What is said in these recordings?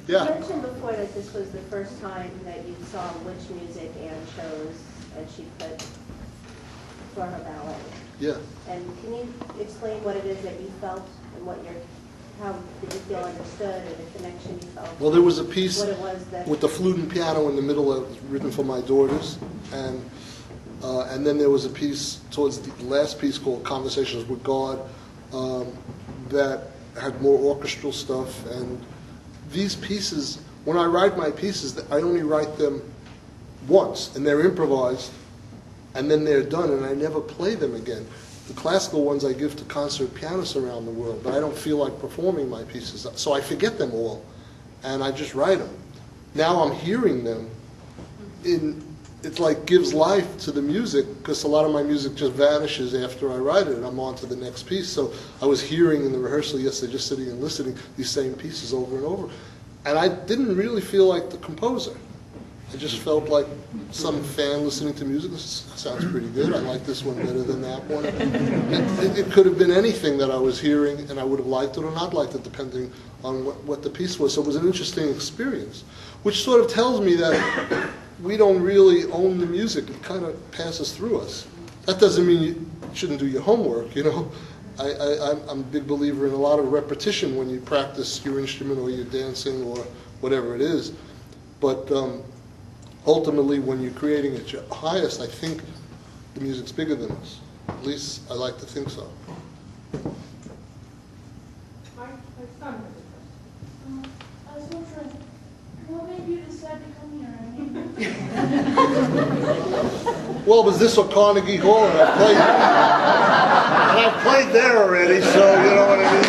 Yeah. You mentioned before that this was the first time that you saw which music Anne chose and she put for her ballet. Yeah. And can you explain what it is that you felt and how did you feel understood or the connection you felt? Well, there was a piece what it was that with the flute and piano in the middle that was written for my daughters, and then there was a piece towards the last piece called Conversations with God that had more orchestral stuff. And these pieces, when I write my pieces, I only write them once, and they're improvised, and then they're done, and I never play them again. The classical ones I give to concert pianists around the world, but I don't feel like performing my pieces, so I forget them all, and I just write them. Now I'm hearing them, it like gives life to the music, because a lot of my music just vanishes after I write it, and I'm on to the next piece. So I was hearing in the rehearsal yesterday, just sitting and listening, these same pieces over and over, and I didn't really feel like the composer. I just felt like some fan listening to music. This sounds pretty good. I like this one better than that one. It could have been anything that I was hearing, and I would have liked it or not liked it, depending on what the piece was. So it was an interesting experience, which sort of tells me that we don't really own the music. It kind of passes through us. That doesn't mean you shouldn't do your homework, you know. I'm a big believer in a lot of repetition when you practice your instrument or you're dancing or whatever it is. But ultimately, when you're creating at your highest, I think the music's bigger than us. At least I like to think so. My son has a question. I was wondering, what made you decide to come here? Well, it was this or Carnegie Hall, and I've played there already, so you know what I mean.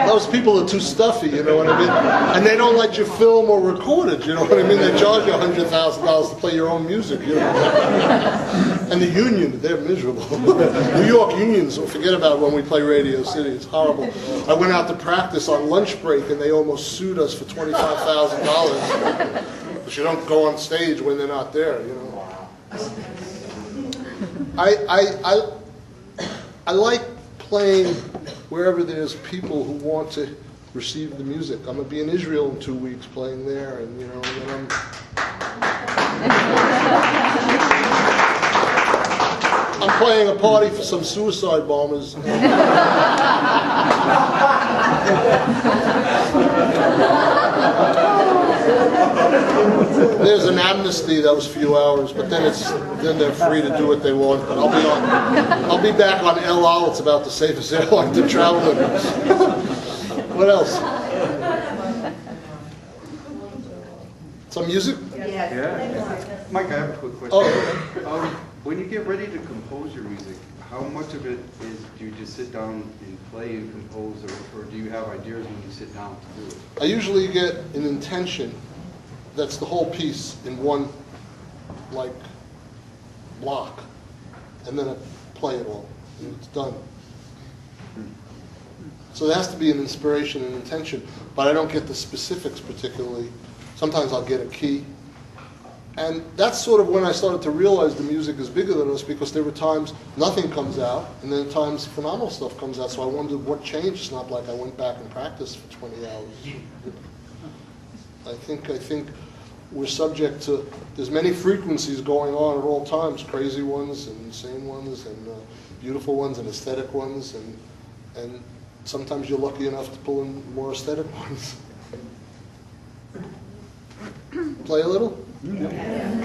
Those people are too stuffy, you know what I mean? And they don't let you film or record it, you know what I mean? They charge you $100,000 to play your own music, you know? And the union, they're miserable. New York unions, forget about when we play Radio City, it's horrible. I went out to practice on lunch break and they almost sued us for $25,000. Because you don't go on stage when they're not there, you know? I like playing wherever there's people who want to receive the music. I'm going to be in Israel in 2 weeks playing there, and you know, and then I'm playing a party for some suicide bombers. There's an amnesty, that was a few hours, but then they're free to do what they want. But I'll be back on El Al. It's about the safest airline to travel in. What else? Some music? Yeah. Mike, I have a quick question. Oh. When you get ready to compose your music, how much of it is do you just sit down and play and compose, or do you have ideas when you sit down to do it? I usually get an intention. That's the whole piece in one, like, block, and then I play it all, and it's done. So there has to be an inspiration and intention, but I don't get the specifics particularly. Sometimes I'll get a key. And that's sort of when I started to realize the music is bigger than us, because there were times nothing comes out, and then times phenomenal stuff comes out, so I wondered what changed. It's not like I went back and practiced for 20 hours. I think we're subject to, there's many frequencies going on at all times, crazy ones and insane ones and beautiful ones and aesthetic ones, and sometimes you're lucky enough to pull in more aesthetic ones. Play a little? Yeah.